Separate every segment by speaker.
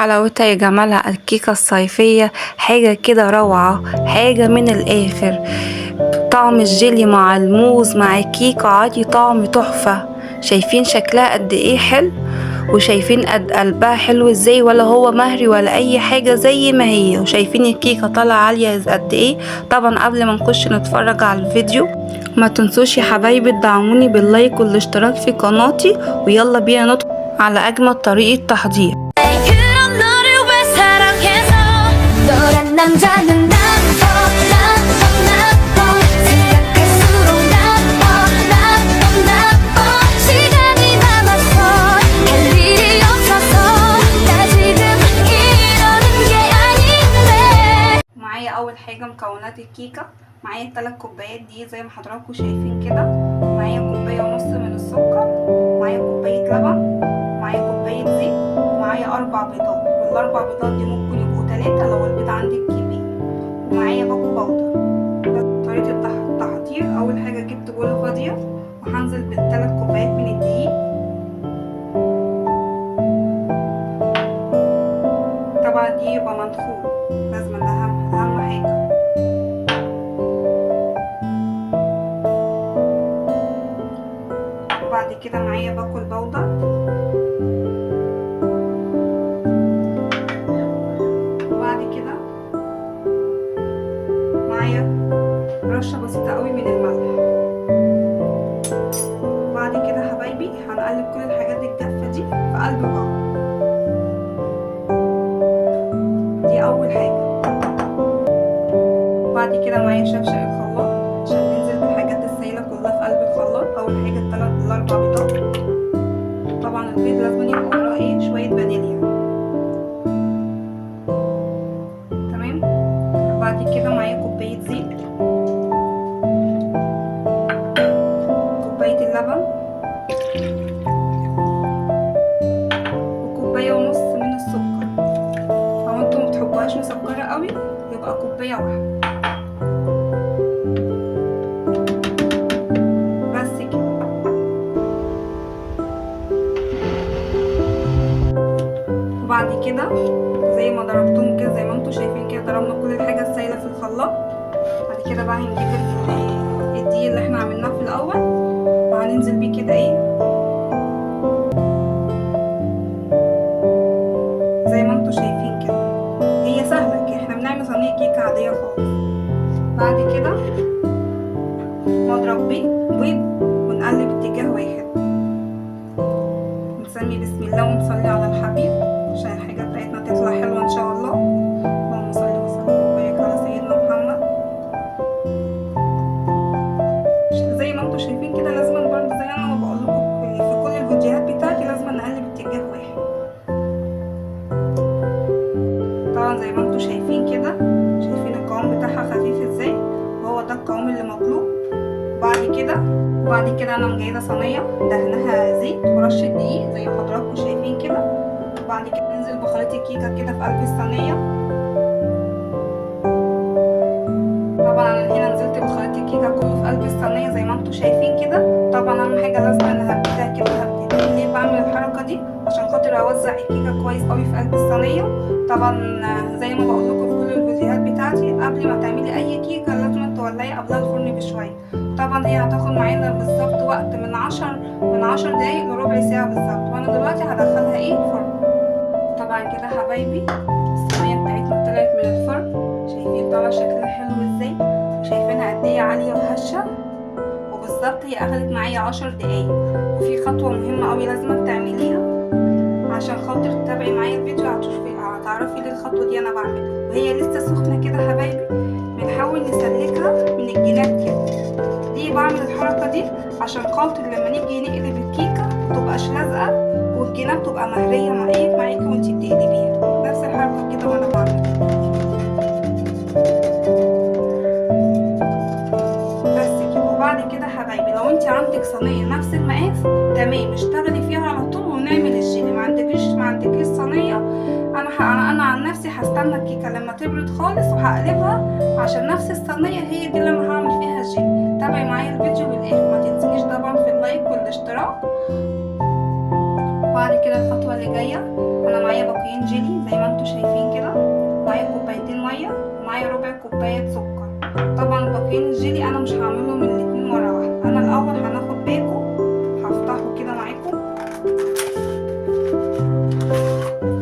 Speaker 1: حلاوتها يا جمالها الكيكة الصيفية، حاجة كده روعة، حاجة من الآخر. طعم الجيلي مع الموز مع الكيكة عادي طعم تحفة. شايفين شكلها قد ايه حلو، وشايفين قد قلبها حلو ازاي، ولا هو مهري ولا اي حاجة، زي ما هي. وشايفين الكيكة طالعة عالية قد ايه. طبعا قبل ما نخش نتفرج على الفيديو ما تنسوش يا حبايبي تدعموني باللايك والاشتراك في قناتي، ويلا بينا ندخل على اجمل طريقة تحضير. معايا اول حاجه مكونات الكيكه. معايا 3 كوبايات دي زي ما حضراتكم شايفين كده. معايا كوبايه ونص من السكر، معايا كوبايه لبن، معايا كوبايه زيت، معايا 4 بيضات. والاربع بيضات دي ممكن يبقوا 3 لو البيض عندك كبير. ومعايا باكو باودر. طريقه التحضير: اول حاجه جبت بوله فاضيه وهنزل ب3 كوبايات من الدقيق. طبعا الدقيق يبقى منخول، لازم ده اهم حاجه. وبعد كده معايا باكو البودر، وبعد كده معايا رشه بسيطه قوي من الملح. وبعد كده حبايبي هنقلب كل الحاجات الجافه دي في قلب بعض. دي اول حاجه. وبعد كده معايا شفشق الخلاط عشان ننزل بالحاجات السائله كلها في قلب الخلاط. اول حاجه الاربع بيضات. طبعا البيض لازم يبقى وراه شويه فانيليا. تمام. وبعد كده معايا كوبايه زيت، كوبايه اللبن، وكوبايه ونص من السكر. لو انتم مبتحبوهاش مسكره قوي يبقى كوبايه واحده بس كده. وبعد كده زي ما ضربتهم كده، زي ما انتم شايفين كده، ضربنا كل الحاجه السايله في الخلاط. بعد كده بقى هنجيب الدقيق اللي احنا عملناه في الاول وهننزل بيه كده زي ما انتم شايفين كده. هي سهله، احنا بنعمل صينيه كيكه عاديه خالص. بعد كده نضرب بيض ونقلب اتجاه واحد، نسمي بسم الله ونصلي على الحبيب عشان الحاجه بتاعتنا تطلع حلوه ان شاء الله. اللهم صل وسلم وبارك على سيدنا محمد. زي ما انتم شايفين كده لازم برضه زي انا ما بقول لكم في كل الفيديوهات بتاعتي لازم نقلب اتجاه واحد. طبعا زي ما انتم شايفين كده، شايفين القوام بتاعها خفيف ازاي، وهو ده القوام اللي مطلوب. وبعد كده انا مجهزه صينيه دهنها زيت ورشه دقيق زي ما حضراتكم شايفين كده. وبعد كده ننزل بخليط الكيكه كده في قلب الصينيه. طبعا انا هنا نزلت بخليط الكيكه كله في قلب الصينيه زي ما انتم شايفين كده. طبعا اهم حاجه لازم انا هبتديها كده، ليه بعمل الحركه دي؟ عشان خاطر اوزع الكيكه كويس قوي في قلب الصينيه. طبعا زي ما بقول لكم في كل الفيديوهات بتاعتي، قبل ما تعملي اي كيكه لازم تولعي قبلها الفرن بشويه. طبعا هي هتاخد معانا بالظبط وقت من 10 دقايق لربع ساعه بالظبط. وانا دلوقتي هدخلها الفرن. طبعا كده حبايبي الصينيه بتاعتنا طلعت من الفرن. شايفين طالع شكلها حلو ازاي، وشايفينها قد ايه عاليه وهشه. وبالظبط هي اخدت معايا 10 دقايق. وفي خطوه مهمه قوي لازم تعمليها عشان خاطر تتابعي معايا الفيديو، هتعرفي ليه الخطوه دي انا بعملها. وهي لسه سخنه كده حبايبي بنحاول نسلكها من الجناب كده. دي بعمل الحركه دي عشان خاطر لما نيجي نقلب الكيكه متبقاش لازقه والجناب تبقى مهريه معاكي وانتي بتقلبيها. نفس الحركه كده وانا بعمل بس كده. وبعد كده حبايبي لو انتي عندك صينيه نفس المقاس تمام اشتغلي فيها على طول ونعمل الجيلي. ما عندكيش صينيه، انا عن نفسي هستنى الكيكه لما تبرد خالص وهقلبها عشان نفس الصينيه هي دي اللي انا هعمل فيها الجيلي. تابعي معايا الفيديو للاخر. ما تنسيش طبعا في اللايك والاشتراك. وبعد كده الخطوة اللي جاية، انا معايا باقيين جيلي زي ما انتوا شايفين كده، معايا كوبايتين مية ومعايا ربع كوباية سكر. طبعا باقيين الجيلي انا مش هعملهم الاتنين مرة واحدة، انا الاول هناخد باكو هفتحه كده معاكم،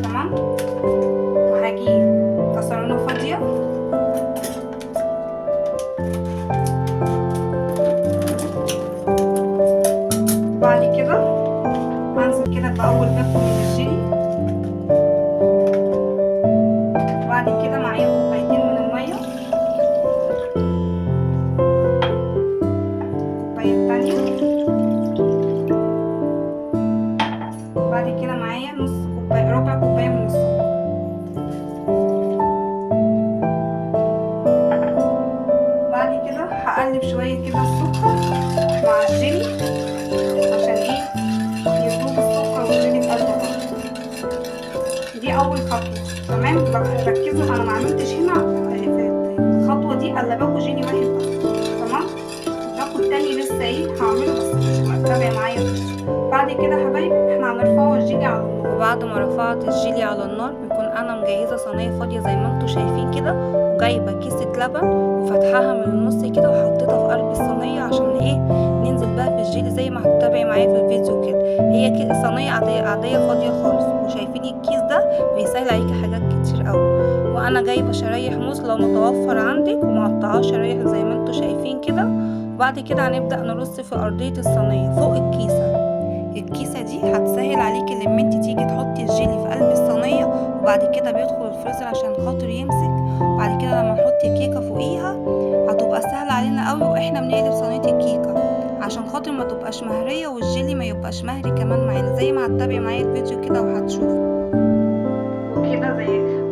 Speaker 1: تمام، وهجيب كسرونة فاضية وبعد كده هنزل كده بأول باكو من الجيلي، وبعد كده معايا كوبايتين من المية، كوباية تانية، وبعد كده معايا نص كوباية ربع كوباية من السكر. بعد كده هقلب شوية كده السكر مع الجيلي عشان ايه يذوب السكر والجيلي في قلب بعض. دي اول خطوة، تمام. ركزوا انا ما عملتش هنا في الخطوة دي قلباكوا جيلي واحد بس، تمام. الباكو التاني لسه ايه هعمله بس مش تابع معايا. بعد كده يا حبايبي احنا هنرفعه الجيلي على النار، وبعد ما رفعت الجيلي على النار بيكون انا مجهزة صينية فاضية زي ما انتوا شايفين كده، وجايبة كيسة لبن وفتحاها من النص كده وحطيتها في قلب الصينية عشان ايه ننزل بقى في الجيلي زي ما هتتابعي معايا في الفيديو كده. هي كده صينية عادية فاضية خالص، وشايفين الكيس ده بيسهل عليكي حاجات كتير قوي. وانا جايبة شرايح موز لو متوفر عندك ومقطعاه شرايح زي ما انتوا شايفين كده. وبعد كده هنبدأ نرص في أرضية الصينية فوق الكيسة دي هتسهل عليكي لما انت تيجي تحطي الجيلي في قلب الصينية، وبعد كده بيدخل الفريزر عشان خاطر يمسك. وبعد كده لما نحط الكيكة فوقيها هتبقى سهلة علينا قوي واحنا بنقلب صينية الكيكة، عشان خاطر ما تبقاش مهرية والجيلي ما يبقاش مهري كمان معانا، زي ما هتتابعي معايا الفيديو كده وهتشوفوا وكده.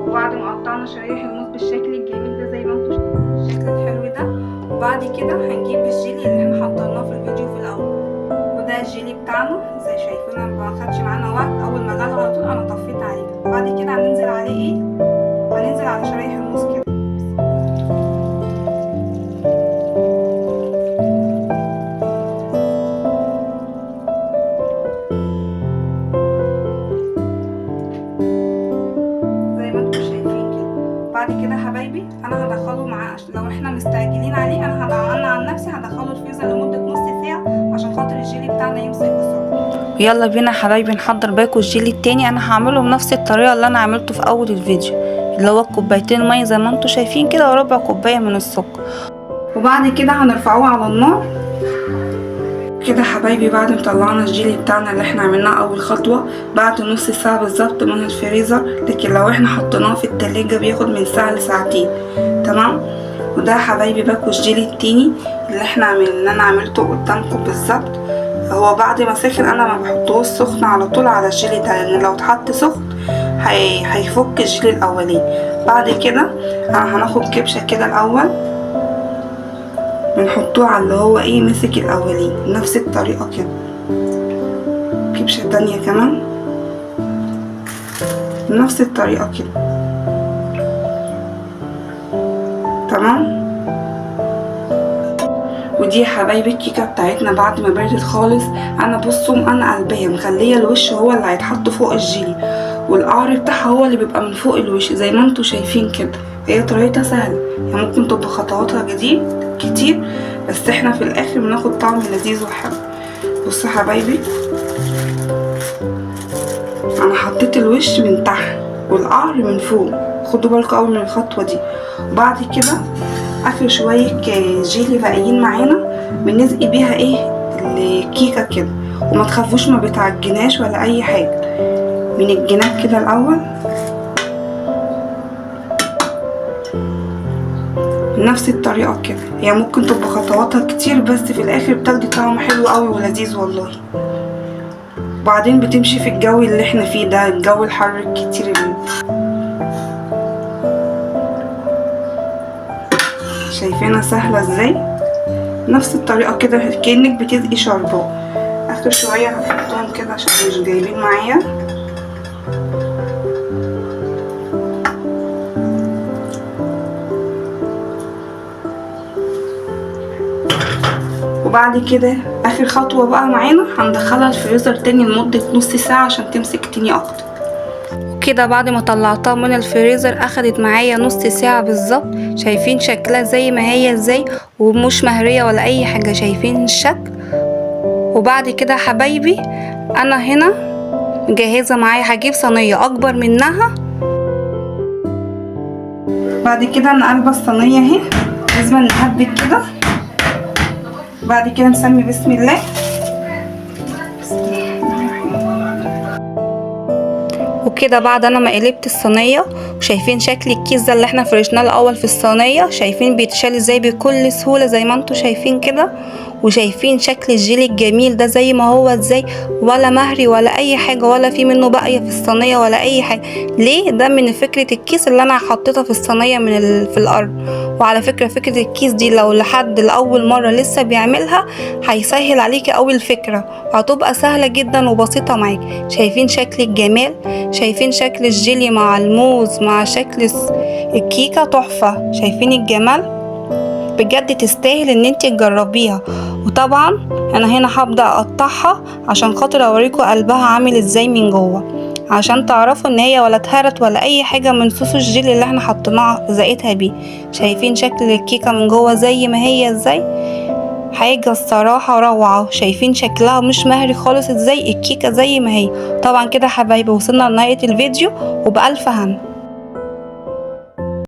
Speaker 1: وبعد ما قطعنا شرايح الموز بالشكل الجميل ده زي ما انتوا شايفين الشكل الحلو ده، وبعد كده هنجيب الجيلي اللي احنا حطيناه في الفيديو في الاول، وده الجيلي بتاعنا زي شايفين ما خدش معانا وقت. اول ما غلى على طول انا طفيت عليه. بعد كده هننزل عليه ايه، هننزل على شرايح الموز كده. زي ما انتوا شايفين كده. بعد كده حبايبي انا هدخله مع لو احنا مستعجلين عليه انا عن نفسي هدخله الفريزر لمده نص ساعه عشان خاطر الجيلي بتاعنا يمسك بسرعه. يلا بينا حبايبي نحضر باكو الجيلي التاني. انا هعمله بنفس الطريقه اللي انا عملته في اول الفيديو، اللي هو كوبايتين ميه زي ما انتوا شايفين كده وربع كوبايه من السكر. وبعد كده هنرفعوه على النار كده حبايبي. بعد ما طلعنا الجيلي بتاعنا اللي احنا عملناه اول خطوه بعد نص ساعه بالظبط من الفريزر، لكن لو احنا حطيناه في التلاجة بياخد من ساعه لساعتين، تمام. وده حبايبي باكو الجيلي التاني اللي انا عملته قدامكم بالظبط. هو بعد ما سخن انا ما بحطوش سخن على طول على الجيلي ده، لان لو اتحط سخن هيفك الجيلي الاولاني. بعد كده هناخد كبشه كده الاول بنحطوه على اللي هو ايه مسك الاولاني نفس الطريقه كده. كبشه تانية كمان نفس الطريقه كده، تمام. ودي يا حبايبي الكيكه بتاعتنا بعد ما بردت خالص. بصوا انا قلبيه مخليه الوش هو اللي هيتحط فوق الجيلي، والقعر بتاعها هو اللي بيبقى من فوق الوش زي ما انتوا شايفين كده. هي طريقتها سهله، يعني ممكن تبقى خطواتها كتير، بس احنا في الاخر بناخد طعم لذيذ وحلو. بصوا حبايبي انا حطيت الوش من تحت والقعر من فوق، خدوا بالكم قوي من الخطوه دي. وبعد كده اخر شويه جيلي باقيين معانا بنسقي بيها ايه الكيكه كده، وما تخافوش ما بتعجناش ولا اي حاجه من الجناب كده الاول نفس الطريقه كده. هي ممكن تبقى خطواتها كتير بس في الاخر بتاخدي طعم حلو قوي ولذيذ والله. وبعدين بتمشي في الجو اللي احنا فيه ده، الجو الحر الكتير اللي شايفينها سهله ازاي. نفس الطريقه كده كأنك بتسقي شربات. اخر شويه هحطهم كده عشان مش جايبين معايا. وبعد كده اخر خطوة بقى معانا هندخلها الفريزر تاني لمدة نص ساعة عشان تمسك تاني اكتر. كده بعد ما طلعتها من الفريزر اخدت معايا نص ساعة بالظبط. شايفين شكلها زي ما هي ازاي، ومش مهرية ولا اي حاجة، شايفين الشكل. وبعد كده حبايبي انا هنا مجهزة معايا، هجيب صينية اكبر منها. بعد كده انا قلبة الصينية اهي، لازم نهبك كده. بعد كده نسمي بسم الله. وكده بعد انا ما قلبت الصينيه، وشايفين شكل الكيس ده اللي احنا فرشناه الاول في الصينيه، شايفين بيتشال ازاي بكل سهوله زي ما انتوا شايفين كده. وشايفين شكل الجيلي الجميل ده زي ما هو ازاي، ولا مهري ولا اي حاجه، ولا في منه باقيه في الصينيه ولا اي حاجه. ليه؟ ده من فكره الكيس اللي انا حطيتها في الصينيه في الارض. وعلى فكره الكيس دي لو لحد لاول مره لسه بيعملها هيسهل عليكي قوي الفكره، وهتبقى سهله جدا وبسيطه معاكي. شايفين شكل الجمال، شايفين شكل الجيلي مع الموز مع شكل الكيكه تحفه. شايفين الجمال بجد، تستاهل ان انت تجربيها. وطبعا انا هنا هبدا اقطعها عشان خاطر اوريكم قلبها عامل ازاي من جوه، عشان تعرفوا ان هي ولا اتهرت ولا اي حاجه من صوص الجيلي اللي احنا حطيناها زقتها بيه. شايفين شكل الكيكه من جوه زي ما هي ازاي، حاجه الصراحه روعه. شايفين شكلها مش مهري خالص ازاي، الكيكه زي ما هي. طبعا كده حبايبي وصلنا لنهايه الفيديو، وبألف هنا.